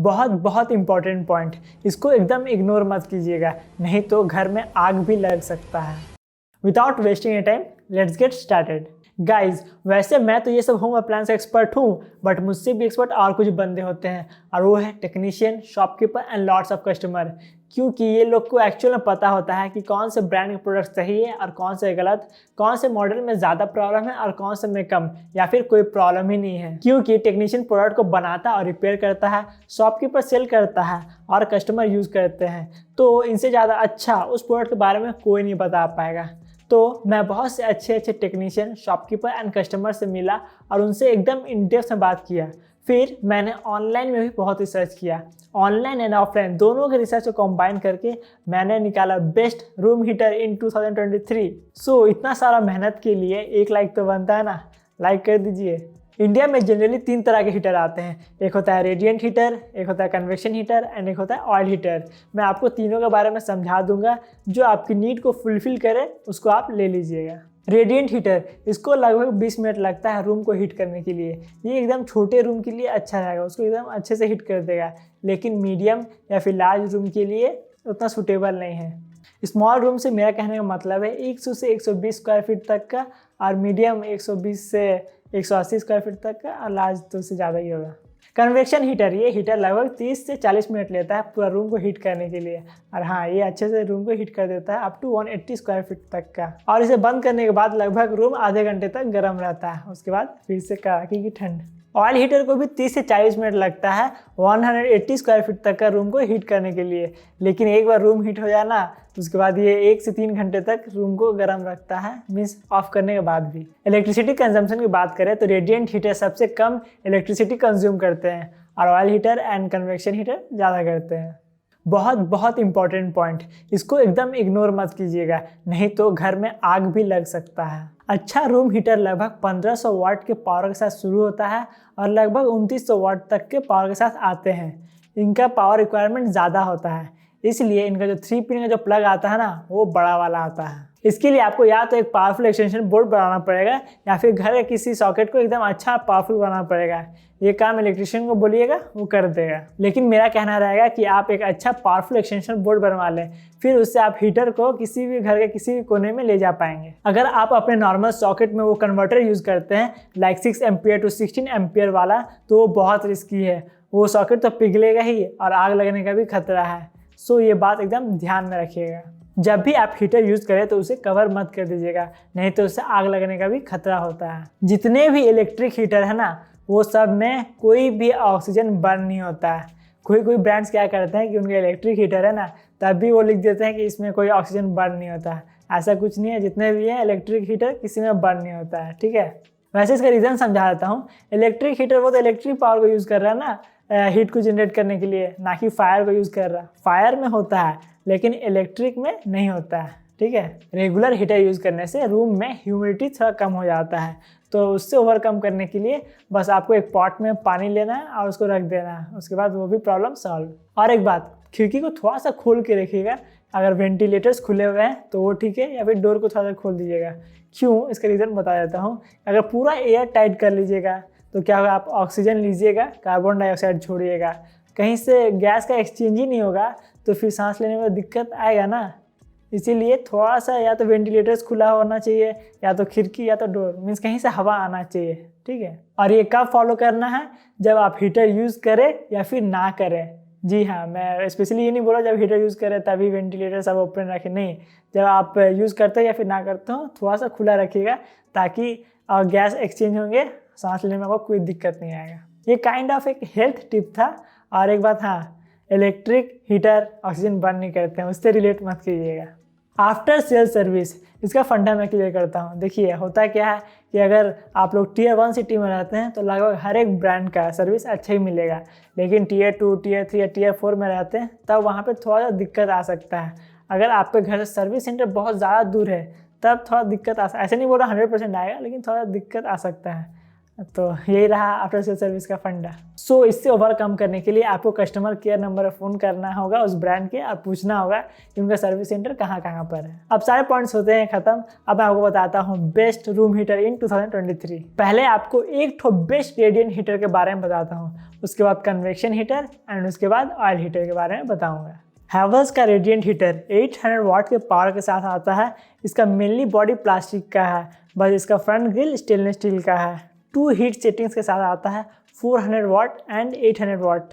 बहुत बहुत important point, इसको एकदम इग्नोर मत कीजिएगा, नहीं तो घर में आग भी लग सकता है। Without wasting A time let's get started. Guys, वैसे मैं तो ये सब होम अप्लायंस एक्सपर्ट हूँ, बट मुझसे भी एक्सपर्ट और कुछ बंदे होते हैं, और वो है technician, shopkeeper and lots of customer. क्योंकि ये लोग को एक्चुअल में पता होता है कि कौन से ब्रांड के प्रोडक्ट सही है और कौन से गलत, कौन से मॉडल में ज़्यादा प्रॉब्लम है और कौन से में कम, या फिर कोई प्रॉब्लम ही नहीं है। क्योंकि टेक्नीशियन प्रोडक्ट को बनाता और रिपेयर करता है, शॉपकीपर सेल करता है और कस्टमर यूज़ करते हैं, तो इनसे ज़्यादा अच्छा उस प्रोडक्ट के बारे में कोई नहीं बता पाएगा। तो मैं बहुत से अच्छे अच्छे टेक्नीशियन, शॉपकीपर एंड कस्टमर से मिला और उनसे एकदम इन डेप्थ में बात किया। फिर मैंने ऑनलाइन में भी बहुत रिसर्च किया, ऑनलाइन एंड ऑफलाइन दोनों के रिसर्च को कंबाइन करके मैंने निकाला बेस्ट रूम हीटर इन 2023। सो इतना सारा मेहनत के लिए एक लाइक तो बनता है ना, लाइक कर दीजिए। इंडिया में जनरली 3 तरह के हीटर आते हैं, एक होता है रेडिएंट हीटर, एक होता है कन्वेक्शन हीटर एंड एक होता है ऑयल हीटर। मैं आपको तीनों के बारे में समझा दूंगा, जो आपकी नीड को फुलफिल करे उसको आप ले लीजिएगा। रेडिएंट हीटर, इसको लगभग 20 मिनट लगता है रूम को हीट करने के लिए। ये एकदम छोटे रूम के लिए अच्छा रहेगा, उसको एकदम अच्छे से हीट कर देगा, लेकिन मीडियम या फिर लार्ज रूम के लिए उतना सूटेबल नहीं है। स्मॉल रूम से मेरा कहने का मतलब है 100 से 120 स्क्वायर फीट तक का, और मीडियम 120 से 180 स्क्वायर फीट तक का, और लार्ज तो उससे ज़्यादा ही होगा। कन्वेक्शन हीटर, ये हीटर लगभग 30 से 40 मिनट लेता है पूरा रूम को हीट करने के लिए, और हाँ, ये अच्छे से रूम को हीट कर देता है अप टू 180 स्क्वायर फीट तक का, और इसे बंद करने के बाद लगभग रूम आधे घंटे तक गर्म रहता है, उसके बाद फिर से कड़ाके की ठंड। ऑयल हीटर को भी 30 से 40 मिनट लगता है 180 स्क्वायर फीट तक का रूम को हीट करने के लिए, लेकिन एक बार रूम हीट हो जाए ना तो उसके बाद ये 1 से 3 घंटे तक रूम को गर्म रखता है, मीन्स ऑफ करने के बाद भी। इलेक्ट्रिसिटी कंजम्पशन की बात करें तो रेडिएंट हीटर सबसे कम इलेक्ट्रिसिटी कंज्यूम करते हैं, और oil heater and convection heater ज़्यादा करते हैं। बहुत बहुत इंपॉर्टेंट पॉइंट, इसको एकदम इग्नोर मत कीजिएगा, नहीं तो घर में आग भी लग सकता है। अच्छा रूम हीटर लगभग 1500 वाट के पावर के साथ शुरू होता है और लगभग 2900 वाट तक के पावर के साथ आते हैं। इनका पावर रिक्वायरमेंट ज़्यादा होता है, इसलिए इनका जो 3 पिन का जो प्लग आता है ना, वो बड़ा वाला आता है। इसके लिए आपको या तो एक पावरफुल एक्सटेंशन बोर्ड बनाना पड़ेगा, या फिर घर के किसी सॉकेट को एकदम अच्छा पावरफुल बनाना पड़ेगा। ये काम इलेक्ट्रिशियन को बोलिएगा, वो कर देगा। लेकिन मेरा कहना रहेगा कि आप एक अच्छा पावरफुल एक्सटेंशन बोर्ड बनवा लें, फिर उससे आप हीटर को किसी भी घर के किसी भी कोने में ले जा पाएंगे। अगर आप अपने नॉर्मल सॉकेट में वो कन्वर्टर यूज़ करते हैं, लाइक 6 एम्पियर टू 16 एम्पियर वाला, तो वो बहुत रिस्की है। वो सॉकेट तो पिघलेगा ही और आग लगने का भी खतरा है। सो ये बात एकदम ध्यान में रखिएगा। जब भी आप हीटर यूज़ करें तो उसे कवर मत कर दीजिएगा, नहीं तो उससे आग लगने का भी खतरा होता है। जितने भी इलेक्ट्रिक हीटर है ना, वो सब में कोई भी ऑक्सीजन बर्न नहीं होता है। कोई ब्रांड्स क्या करते हैं कि उनके इलेक्ट्रिक हीटर है ना, तब भी वो लिख देते हैं कि इसमें कोई ऑक्सीजन बर्न नहीं होता है। ऐसा कुछ नहीं है, जितने भी हैं इलेक्ट्रिक हीटर किसी में बर्न नहीं होता है, ठीक है। वैसे इसका रीज़न समझा देता हूँ। इलेक्ट्रिक हीटर वो तो इलेक्ट्रिक पावर को यूज़ कर रहा है ना, हीट को जनरेट करने के लिए, ना कि फायर को यूज़ कर रहा। फायर में होता है लेकिन इलेक्ट्रिक में नहीं होता है, ठीक है। रेगुलर हीटर यूज़ करने से रूम में ह्यूमिडिटी थोड़ा कम हो जाता है, तो उससे ओवरकम करने के लिए बस आपको एक पॉट में पानी लेना है और उसको रख देना है, उसके बाद वो भी प्रॉब्लम सॉल्व। और एक बात, खिड़की को थोड़ा सा खोल के रखिएगा। अगर वेंटिलेटर्स खुले हुए हैं तो वो ठीक है, या फिर डोर को थोड़ा सा खोल दीजिएगा। क्यों, इसका रीज़न बता देता हूँ। अगर पूरा एयर टाइट कर लीजिएगा तो क्या होगा, आप ऑक्सीजन लीजिएगा, कार्बन डाइऑक्साइड छोड़िएगा, कहीं से गैस का एक्सचेंज ही नहीं होगा, तो फिर सांस लेने में दिक्कत आएगा ना। इसीलिए थोड़ा सा या तो वेंटिलेटर्स खुला होना चाहिए, या तो खिड़की या तो डोर, मीन्स कहीं से हवा आना चाहिए, ठीक है। और ये कब फॉलो करना है, जब आप हीटर यूज़ करें या फिर ना करें। जी हाँ, मैं स्पेशली ये नहीं बोला जब हीटर यूज़ करें तभी वेंटिलेटर सब ओपन रखें, नहीं, जब आप यूज़ करते हो या फिर ना करते हो थोड़ा सा खुला रखिएगा, ताकि गैस एक्सचेंज होंगे, सांस लेने में आपको कोई दिक्कत नहीं आएगा। ये काइंड ऑफ एक हेल्थ टिप था। और एक बात, हाँ, इलेक्ट्रिक हीटर ऑक्सीजन बर्न नहीं करते हैं, उससे रिलेट मत कीजिएगा। आफ्टर सेल सर्विस, इसका फंडा मैं क्लियर करता हूँ। देखिए, होता क्या है कि अगर आप लोग Tier 1 सिटी में रहते हैं तो लगभग हर एक ब्रांड का सर्विस अच्छा ही मिलेगा, लेकिन Tier 2, Tier 3 या Tier 4 में रहते हैं तब वहाँ पे थोड़ा सा दिक्कत आ सकता है। अगर आपके घर से सर्विस सेंटर बहुत ज़्यादा दूर है तब थोड़ा दिक्कत ऐसे नहीं बोल रहा 100% आएगा, लेकिन थोड़ा दिक्कत आ सकता है। तो यही रहा आफ्टर सेल सर्विस का फंडा। सो इससे ओवरकम करने के लिए आपको कस्टमर केयर नंबर पर फ़ोन करना होगा उस ब्रांड के और पूछना होगा कि उनका सर्विस सेंटर कहाँ कहाँ पर है। अब सारे पॉइंट्स होते हैं ख़त्म। अब मैं आपको बताता हूँ बेस्ट रूम हीटर इन 2023। पहले आपको एक ठो बेस्ट रेडिएंट हीटर के बारे में बताता हूँ, उसके बाद कन्वेक्शन हीटर एंड उसके बाद ऑयल हीटर के बारे में बताऊँगा। हैवेल्स का रेडिएंट हीटर 800 वाट के पावर के साथ आता है। इसका मेनली बॉडी प्लास्टिक का है, बस इसका फ्रंट ग्रिल स्टेनलेस स्टील का है। 2 हीट सेटिंग्स के साथ आता है, 400 watt and 800 watt.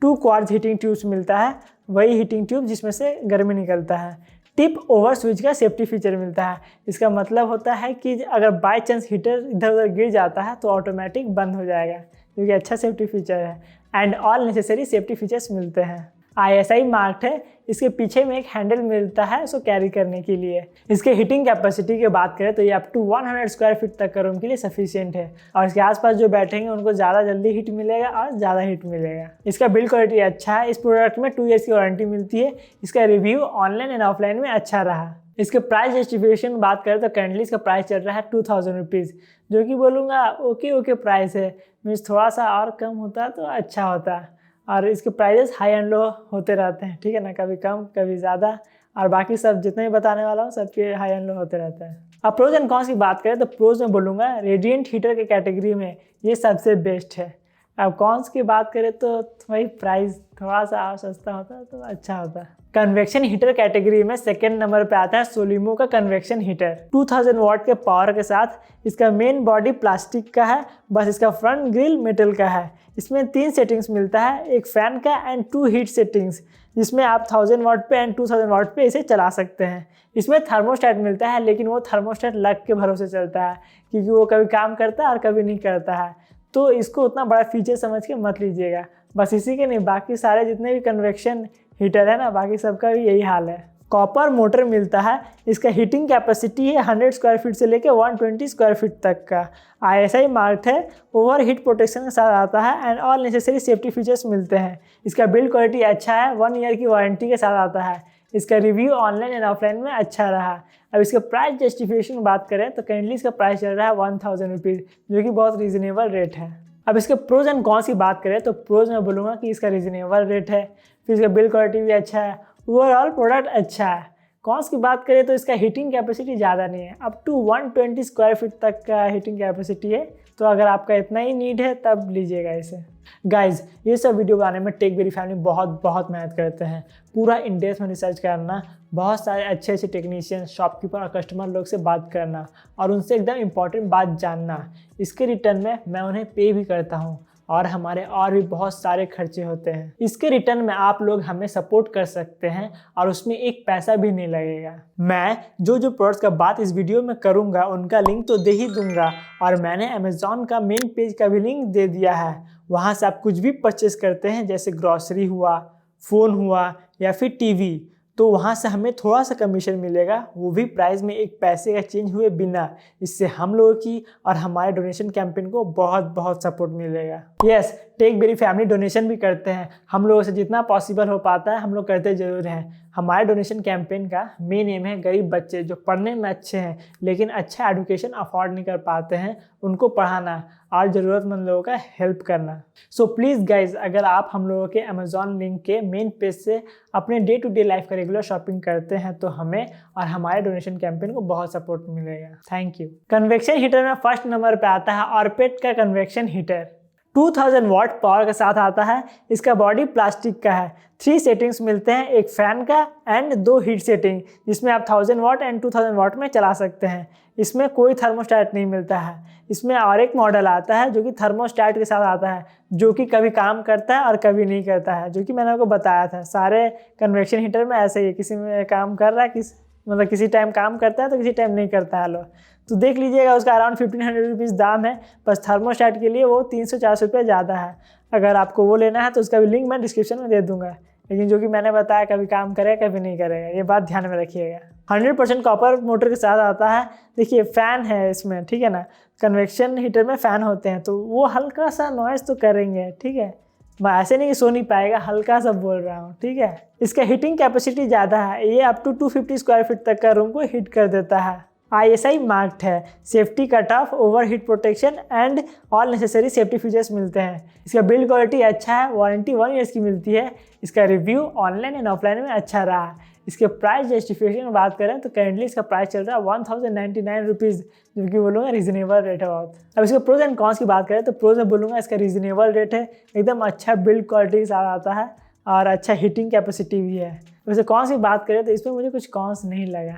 2 quartz heating tubes मिलता है, वही हीटिंग ट्यूब जिसमें से गर्मी निकलता है। टिप ओवर स्विच का सेफ्टी फीचर मिलता है। इसका मतलब होता है कि अगर बाय चांस हीटर इधर उधर गिर जाता है तो ऑटोमेटिक बंद हो जाएगा, क्योंकि अच्छा सेफ्टी फीचर है। And all necessary safety features मिलते हैं। ISI मार्क्ड है। इसके पीछे में एक हैंडल मिलता है उसको कैरी करने के लिए। इसके हीटिंग कैपेसिटी की बात करें तो ये अप टू 100 स्क्वायर फीट तक का रूम के लिए सफिशिएंट है, और इसके आसपास जो बैठेंगे उनको ज़्यादा जल्दी हीट मिलेगा और ज़्यादा हीट मिलेगा। इसका बिल्ड क्वालिटी अच्छा है। इस प्रोडक्ट में 2 ईयर्स की वारंटी मिलती है। इसका रिव्यू ऑनलाइन एंड ऑफलाइन में अच्छा रहा। इसके प्राइस जस्टिफिकेशन बात करें तो करंटली इसका प्राइस चल रहा है 2000 रुपीज़, जो कि बोलूँगा ओके प्राइस है। मीन्स थोड़ा सा और कम होता तो अच्छा होता। और इसके प्राइजेस हाई एंड लो होते रहते हैं, ठीक है ना, कभी कम कभी ज़्यादा, और बाकी सब जितने भी बताने वाला हूँ सबके हाई एंड लो होते रहते हैं। अब प्रोज एंड कॉन्स की बात करें तो प्रोज में बोलूँगा रेडिएंट हीटर के कैटेगरी में ये सबसे बेस्ट है। अब कॉन्स की बात करें तो वही प्राइस थोड़ा सा और सस्ता होता तो अच्छा होता। कन्वेक्शन हीटर कैटेगरी में सेकेंड नंबर पे आता है सोलिमो का कन्वेक्शन हीटर। 2000 वाट के पावर के साथ इसका मेन बॉडी प्लास्टिक का है, बस इसका फ्रंट ग्रिल मेटल का है। इसमें 3 सेटिंग्स मिलता है, एक फ़ैन का एंड 2 हीट सेटिंग्स, जिसमें आप 1000 वाट पे एंड 2000 वाट पे इसे चला सकते हैं। इसमें थर्मोस्टेट मिलता है, लेकिन वो थर्मोस्टेट लक के भरोसे चलता है, क्योंकि वो कभी काम करता है और कभी नहीं करता है। तो इसको उतना बड़ा फीचर समझ के मत लीजिएगा। बस इसी के नहीं, बाकी सारे जितने भी कन्वेक्शन हीटर है ना, बाकी सबका भी यही हाल है। कॉपर मोटर मिलता है। इसका हीटिंग कैपेसिटी है 100 स्क्वायर फीट से लेकर 120 स्क्वायर फीट तक का। ISI मार्क्ड है। ओवर हीट प्रोटेक्शन के साथ आता है and all necessary safety features मिलते हैं। इसका बिल्ड क्वालिटी अच्छा है, 1 ईयर की वारंटी के साथ आता है। इसका रिव्यू ऑनलाइन एंड ऑफलाइन में अच्छा रहा। अब इसका प्राइस जस्टिफिकेशन की बात करें तो करेंटली इसका प्राइस चल रहा है 1000 रुपीज़, जो कि बहुत रीजनेबल रेट है। अब इसके प्रोज एंड कॉन्स की बात करें तो प्रोज में बोलूँगा कि इसका रीजनेबल रेट है, फिर इसका बिल्ड क्वालिटी भी अच्छा है, ओवरऑल प्रोडक्ट अच्छा है। कॉन्स की बात करें तो इसका हीटिंग कैपेसिटी ज़्यादा नहीं है, अप टू 120 स्क्वायर फीट तक का हीटिंग कैपेसिटी है। तो अगर आपका इतना ही नीड है तब लीजिएगा इसे। गाइज, ये सब वीडियो बनाने में टेकबेरी फैमिली बहुत मेहनत करते हैं। पूरा इन डेप्थ में रिसर्च करना, बहुत सारे अच्छे टेक्नीशियन, शॉपकीपर और कस्टमर लोग से बात करना और उनसे एकदम इम्पॉर्टेंट बात जानना। इसके रिटर्न में मैं उन्हें पे भी करता हूँ, और हमारे और भी बहुत सारे खर्चे होते हैं। इसके रिटर्न में आप लोग हमें सपोर्ट कर सकते हैं और उसमें एक पैसा भी नहीं लगेगा। मैं जो प्रोडक्ट्स का बात इस वीडियो में करूंगा उनका लिंक तो दे ही दूंगा, और मैंने अमेज़ॉन का मेन पेज का भी लिंक दे दिया है। वहाँ से आप कुछ भी परचेस करते हैं, जैसे ग्रॉसरी हुआ, फ़ोन हुआ या फिर टीवी, तो वहाँ से हमें थोड़ा सा कमीशन मिलेगा, वो भी प्राइस में एक पैसे का चेंज हुए बिना। इससे हम लोगों की और हमारे डोनेशन कैंपेन को बहुत सपोर्ट मिलेगा। यस, टेकबेरी फैमिली डोनेशन भी करते हैं। हम लोगों से जितना पॉसिबल हो पाता है हम लोग करते ज़रूर हैं। हमारे डोनेशन कैंपेन का मेन एम है गरीब बच्चे जो पढ़ने में अच्छे हैं लेकिन अच्छा एजुकेशन अफोर्ड नहीं कर पाते हैं, उनको पढ़ाना और ज़रूरतमंद लोगों का हेल्प करना। सो प्लीज़ गाइज, अगर आप हम लोगों के अमेज़ॉन लिंक के मेन पेज से अपने डे टू डे लाइफ का रेगुलर शॉपिंग करते हैं तो हमें और हमारे डोनेशन कैंपेन को बहुत सपोर्ट मिलेगा। Thank you. कन्वेक्शन हीटर में फर्स्ट नंबर पे आता है ऑर्पेट का कन्वेक्शन हीटर। 2000 वाट पावर के साथ आता है। इसका बॉडी प्लास्टिक का है। 3 सेटिंग्स मिलते हैं, एक फ़ैन का एंड 2 हीट सेटिंग, जिसमें आप 1000 वाट एंड 2000 वाट में चला सकते हैं। इसमें कोई थर्मोस्टेट नहीं मिलता है। इसमें और एक मॉडल आता है जो कि थर्मोस्टेट के साथ आता है, जो कि कभी काम करता है और कभी नहीं करता है, जो कि मैंने आपको बताया था। सारे कन्वेक्शन हीटर में ऐसे ही, किसी में काम कर रहा है, किसी टाइम काम करता है तो किसी टाइम नहीं करता है। लो तो देख लीजिएगा, उसका अराउंड 1500 रुपीज़ दाम है। बस थर्मोस्टेट के लिए वो 300-400 रुपये ज़्यादा है। अगर आपको वो लेना है तो उसका भी लिंक मैं डिस्क्रिप्शन में दे दूंगा। लेकिन जो कि मैंने बताया, कभी काम करेगा कभी नहीं करेगा, ये बात ध्यान में रखिएगा। 100% कॉपर मोटर के साथ आता है। देखिए फ़ैन है इसमें, ठीक है ना। कन्वेक्शन हीटर में फ़ैन होते हैं तो वो हल्का सा नॉइज़ तो करेंगे, ठीक है। मैं ऐसे नहीं कि सो नहीं पाएगा, हल्का सा बोल रहा हूँ, ठीक है। इसका हीटिंग कैपेसिटी ज़्यादा है, ये अप टू 250 स्क्वायर फीट तक का रूम को हीट कर देता है। ISI मार्क्ड है, safety cut off, over heat protection and all necessary safety features मिलते हैं। इसका बिल्ड क्वालिटी अच्छा है, वारंटी 1 ईयर्स की मिलती है। इसका रिव्यू ऑनलाइन एंड ऑफलाइन में अच्छा रहा। इसके प्राइस जस्टिफिकेशन में बात करें तो करेंटली इसका प्राइस चल रहा है 1099 रुपीज़, जो कि बोलूँगा रीजनेबल रेट है बहुत। अब इसके प्रोज एंड कॉन्स की बात करें तो प्रोज में बोलूँगा इसका रीजनेबल रेट है, एकदम अच्छा बिल्ड क्वालिटी के साथ आता है और अच्छा हीटिंग कैपेसिटी भी है। वैसे कॉन्स की बात करें तो इसमें मुझे कुछ कॉन्स नहीं लगा।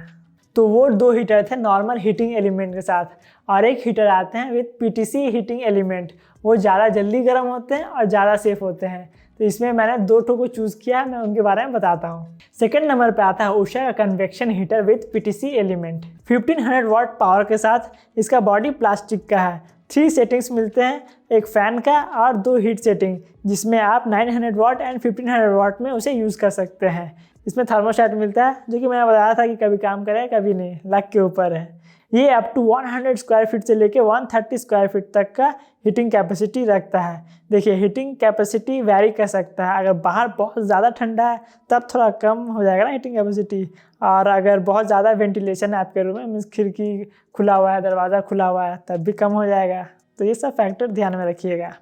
तो वो 2 हीटर थे नॉर्मल हीटिंग एलिमेंट के साथ, और एक हीटर आते हैं विद PTC हीटिंग एलिमेंट। वो ज़्यादा जल्दी गर्म होते हैं और ज़्यादा सेफ होते हैं। तो इसमें मैंने 2 ठो को चूज़ किया है, मैं उनके बारे में बताता हूँ। सेकंड नंबर पे आता है उषा का convection heater with PTC element. 1500 watt power के साथ इसका बॉडी प्लास्टिक का है। 3 सेटिंग्स मिलते हैं, एक फ़ैन का और 2 हीट सेटिंग, जिसमें आप 900 वाट एंड 1500 वाट में उसे यूज़ कर सकते हैं। इसमें थर्मोस्टेट मिलता है, जो कि मैंने बताया था कि कभी काम करे कभी नहीं, लक के ऊपर है। ये अप टू 100 स्क्वायर फीट से लेके 130 स्क्वायर फीट तक का हीटिंग कैपेसिटी रखता है। देखिए हीटिंग कैपेसिटी वैरी कर सकता है, अगर बाहर बहुत ज़्यादा ठंडा है तब थोड़ा कम हो जाएगा ना हीटिंग कैपेसिटी, और अगर बहुत ज़्यादा वेंटिलेशन है आपके रूम में, मीन्स खिड़की खुला हुआ है, दरवाज़ा खुला हुआ है, तब भी कम हो जाएगा। तो ये सब फैक्टर ध्यान में रखिएगा।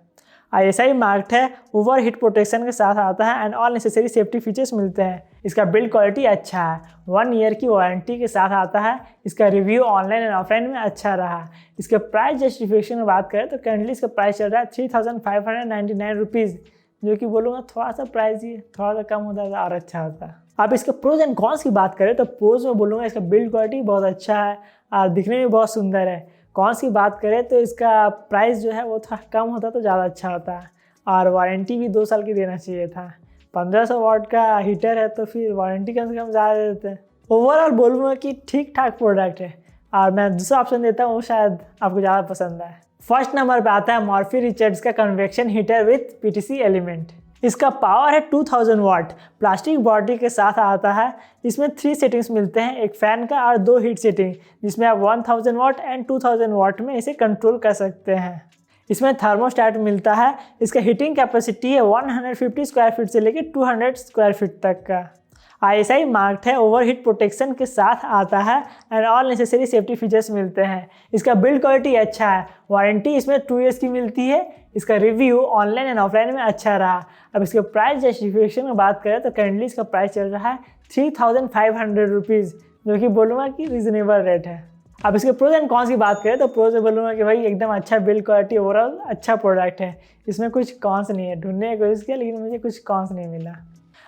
ISI मार्क्ड है, ओवर हीट प्रोटेक्शन के साथ आता है and all necessary safety features मिलते हैं। इसका बिल्ड क्वालिटी अच्छा है, 1 ईयर की वारंटी के साथ आता है। इसका रिव्यू ऑनलाइन एंड ऑफलाइन में अच्छा रहा। इसके प्राइस जस्टिफिकेशन में बात करें तो करेंटली इसका प्राइस चल रहा है 3599 रुपीज़, जो कि बोलूँगा थोड़ा सा प्राइस ही थोड़ा सा कम होता था और अच्छा होता। अब इसके प्रोज एंड कॉन्स की बात करें तो प्रोज में बोलूँगा इसका बिल्ड क्वालिटी बहुत अच्छा है और दिखने में बहुत सुंदर है। कॉन्स की बात करें तो इसका प्राइस जो है वो थोड़ा कम होता तो ज़्यादा अच्छा होता है, और वारंटी भी 2 साल की देना चाहिए था। 1500 वाट का हीटर है तो फिर वारंटी कम से कम ज़्यादा देते हैं। ओवरऑल बोलूँगा कि ठीक ठाक प्रोडक्ट है, और मैं दूसरा ऑप्शन देता हूँ, वो शायद आपको ज़्यादा पसंद आए। फर्स्ट नंबर पे आता है मॉर्फी रिचर्ड्स का convection heater with PTC element. इसका पावर है 2000 वाट, प्लास्टिक बॉडी के साथ आता है। इसमें 3 सेटिंग्स मिलते हैं, एक फ़ैन का और 2 हीट सेटिंग, जिसमें आप 1000 वाट एंड 2000 वाट में इसे कंट्रोल कर सकते हैं। इसमें थर्मोस्टेट मिलता है। इसका हीटिंग कैपेसिटी है 150 स्क्वायर फीट से लेकर 200 स्क्वायर फीट तक का। ISI मार्क्ड है, ओवर हीट प्रोटेक्शन के साथ आता है and all necessary safety features मिलते हैं। इसका बिल्ड क्वालिटी अच्छा है, वारंटी इसमें 2 ईयर्स की मिलती है। इसका रिव्यू ऑनलाइन एंड ऑफलाइन में अच्छा रहा। अब इसके प्राइस जस्टिफिकेशन में बात करें तो करेंटली इसका प्राइस चल रहा है 3500 रुपीज़, जो कि बोलूँगा कि रीजनेबल रेट है। अब इसके प्रोज एंड कॉन्स की बात करें तो प्रोज में बोलूँगा कि भाई एकदम अच्छा बिल्ड क्वालिटी, ओवरऑल अच्छा प्रोडक्ट है। इसमें कुछ कॉन्स नहीं है, ढूंढने की कोशिश किया लेकिन मुझे कुछ कॉन्स नहीं मिला।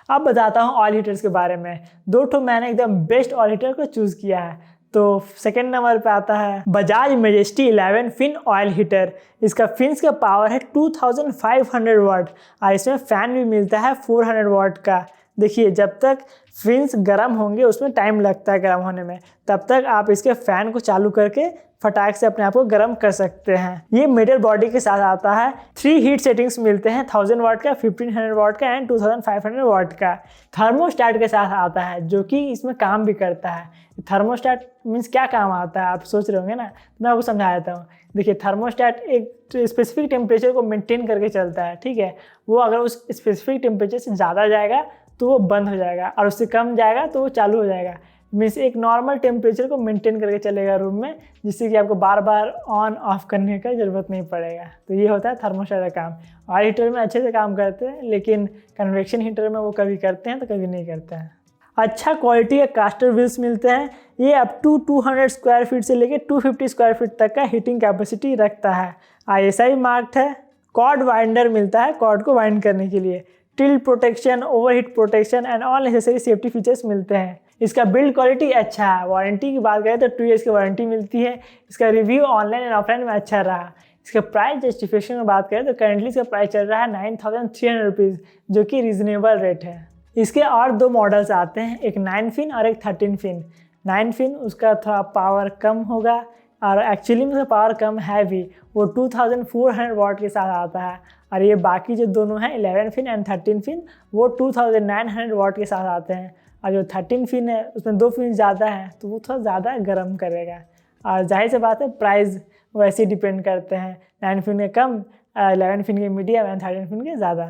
अब बताता हूँ ऑयल हीटर्स के बारे में। 2 ठो मैंने एकदम बेस्ट ऑयल हीटर को चूज़ किया है। तो सेकंड नंबर पे आता है Bajaj Majesty 11 fin oil heater. इसका फिन्स का पावर है 2500 वाट, और इसमें फ़ैन भी मिलता है 400 वाट का। देखिए जब तक फिन्स गर्म होंगे, उसमें टाइम लगता है गर्म होने में, तब तक आप इसके फ़ैन को चालू करके फटाक से अपने आप को गर्म कर सकते हैं। ये मेटल बॉडी के साथ आता है। 3 हीट सेटिंग्स मिलते हैं, 1000 वाट का, 1500 वाट का एंड 2500 वाट का। थर्मोस्टेट के साथ आता है, जो कि इसमें काम भी करता है। थर्मोस्टेट मीन्स क्या काम आता है आप सोच रहे होंगे ना, मैं आपको समझा देता हूँ। देखिए थर्मोस्टेट एक स्पेसिफिक टेम्परेचर को मेंटेन करके चलता है, ठीक है। वो अगर उस स्पेसिफिक टेम्परेचर से ज़्यादा जाएगा तो वो बंद हो जाएगा, और उससे कम जाएगा तो वो चालू हो जाएगा। मीन्स एक नॉर्मल टेम्परेचर को मेंटेन करके चलेगा रूम में, जिससे कि आपको बार बार ऑन ऑफ करने का ज़रूरत नहीं पड़ेगा। तो ये होता है थर्मोस्टेट का काम। ऑयल हीटर में अच्छे से काम करते हैं, लेकिन कन्वेक्शन हीटर में वो कभी करते हैं तो कभी नहीं करते हैं। अच्छा क्वालिटी के कास्टर व्हील्स मिलते हैं। ये अप टू 200 स्क्वायर फीट से लेकर 250 स्क्वायर फीट तक का हीटिंग कैपेसिटी रखता है। ISI मार्क्ड है। कॉर्ड वाइंडर मिलता है कॉर्ड को वाइंड करने के लिए। Tilt protection, overheat protection and all necessary safety features मिलते हैं। इसका बिल्ड क्वालिटी अच्छा है। वारंटी की बात करें तो 2 ईयर्स की वारंटी मिलती है। इसका रिव्यू ऑनलाइन एंड ऑफलाइन में अच्छा रहा। इसका प्राइस जस्टिफिकेशन में बात करें तो करेंटली इसका प्राइस चल रहा है 9300 रुपीज़, जो कि रीजनेबल रेट है। इसके और 2 मॉडल्स आते हैं, एक 9 फिन और एक 13 फिन। 9 फिन उसका थोड़ा पावर कम होगा, और एक्चुअली में उसका पावर कम है भी, वो 2400 वाट के साथ आता है। और ये बाकी जो दोनों हैं 11 फिन एंड 13 फिन, वो 2900 वाट के साथ आते हैं। और जो 13 फिन है उसमें 2 फिन ज़्यादा है, तो वो थोड़ा ज़्यादा गर्म करेगा। और जाहिर सी बात है प्राइस वैसे डिपेंड करते हैं, 9 फिन के कम, 11 फिन के मीडियम एंड 13 फिन के ज़्यादा।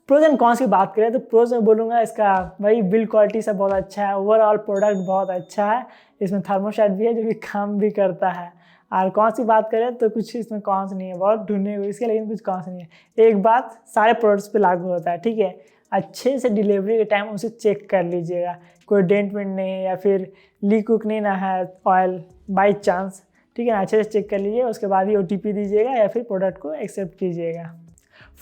प्रोज एंड कॉन्स की बात करें तो प्रोज में बोलूँगा इसका भाई बिल्ड क्वालिटी सब बहुत अच्छा है, ओवरऑल प्रोडक्ट बहुत अच्छा है, इसमें थर्मोस्टेट भी है जो कि काम भी करता है। और कॉन्स की बात करें तो कुछ इसमें कॉन्स नहीं है, बहुत ढूंढने हुए इसके, लेकिन कुछ कॉन्स नहीं है। एक बात सारे प्रोडक्ट्स पे लागू होता है, ठीक है, अच्छे से डिलीवरी के टाइम उसे चेक कर लीजिएगा, कोई डेंट वेंट नहीं है या फिर लीक उक नहीं ना है ऑयल बाई चांस, ठीक है ना, अच्छे से चेक कर लीजिए, उसके बाद ही OTP दीजिएगा या फिर प्रोडक्ट को एक्सेप्ट कीजिएगा।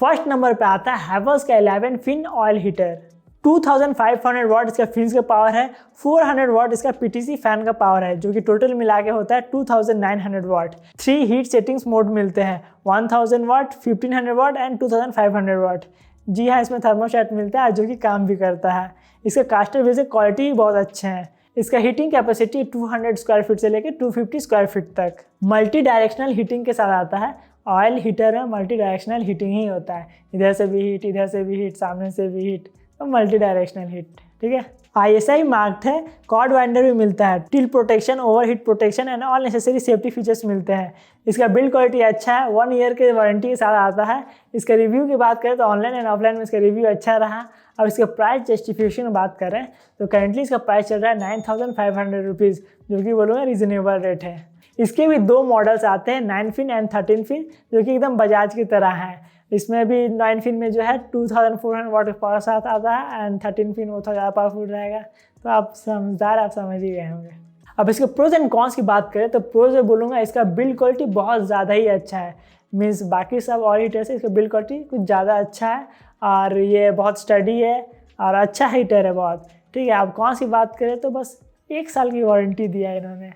फर्स्ट नंबर पे आता है हैवेल्स का 11 फिन ऑयल हीटर। 2500 वाट इसका फिन्स का पावर है, 400 वाट इसका PTC फैन का पावर है, जो कि टोटल मिला के होता है 2900 वाट। 3 हीट सेटिंग्स मोड मिलते हैं, 1000 वाट, 1500 वाट एंड 2500 वाट। जी हाँ, इसमें थर्मोस्टेट मिलता है जो कि काम भी करता है। इसका कास्टर बेसिक क्वालिटी भी बहुत अच्छे हैं। इसका हीटिंग कैपेसिटी 200 स्क्वायर फीट से लेकर 250 स्क्वायर फीट तक। मल्टी डायरेक्शनल हीटिंग के साथ आता है। ऑयल हीटर में मल्टी डायरेक्शनल हीटिंग ही होता है, इधर से भी हीट, इधर से भी हीट, सामने से भी हीट, तो मल्टी डायरेक्शनल हीट, ठीक है। ISI मार्क्ड है, कॉर्ड वाइंडर भी मिलता है, till protection, over heat protection and all necessary safety features मिलते हैं। इसका बिल्ड क्वालिटी अच्छा है, 1 ईयर के वारंटी के साथ आता है। इसका रिव्यू की बात करें तो ऑनलाइन एंड ऑफलाइन में इसका रिव्यू अच्छा रहा। अब इसका प्राइस जस्टिफिकेशन बात करें तो करेंटली इसका प्राइस चल रहा है 9500 रुपीज़, जो कि बोलूँगा रीजनेबल रेट है। इसके भी 2 मॉडल्स आते हैं, 9 फिन एंड 13 फिन, जो कि एकदम बजाज की तरह है। इसमें भी 9 फिन में जो है 2400 वाट के पावर साथ आता है एंड 13 फिन वो थोड़ा ज़्यादा पावरफुल रहेगा। तो आप समझदार, आप समझ ही गए होंगे। अब इसके प्रोज एंड कॉन्स की बात करें तो प्रोज में बोलूँगा इसका बिल्ड क्वालिटी बहुत ज़्यादा ही अच्छा है, मीन्स बाकी सब और हीटर से इसका बिल्ड क्वालिटी कुछ ज़्यादा अच्छा है और ये बहुत स्टडी है और अच्छा हीटर है बहुत, ठीक है। अब कॉन्स की बात करें तो बस 1 साल की वारंटी दिया है इन्होंने,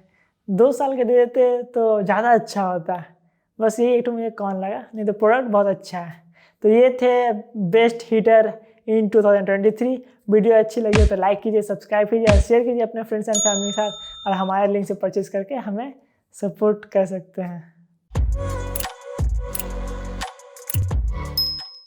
2 साल के दे देते तो ज़्यादा अच्छा होता है। बस ये एक तो मुझे कौन लगा, नहीं तो प्रोडक्ट बहुत अच्छा है। तो ये थे बेस्ट हीटर इन 2023। वीडियो अच्छी लगी हो तो लाइक कीजिए, सब्सक्राइब कीजिए और शेयर कीजिए अपने फ्रेंड्स एंड फैमिली के साथ, और हमारे लिंक से परचेज करके हमें सपोर्ट कर सकते हैं।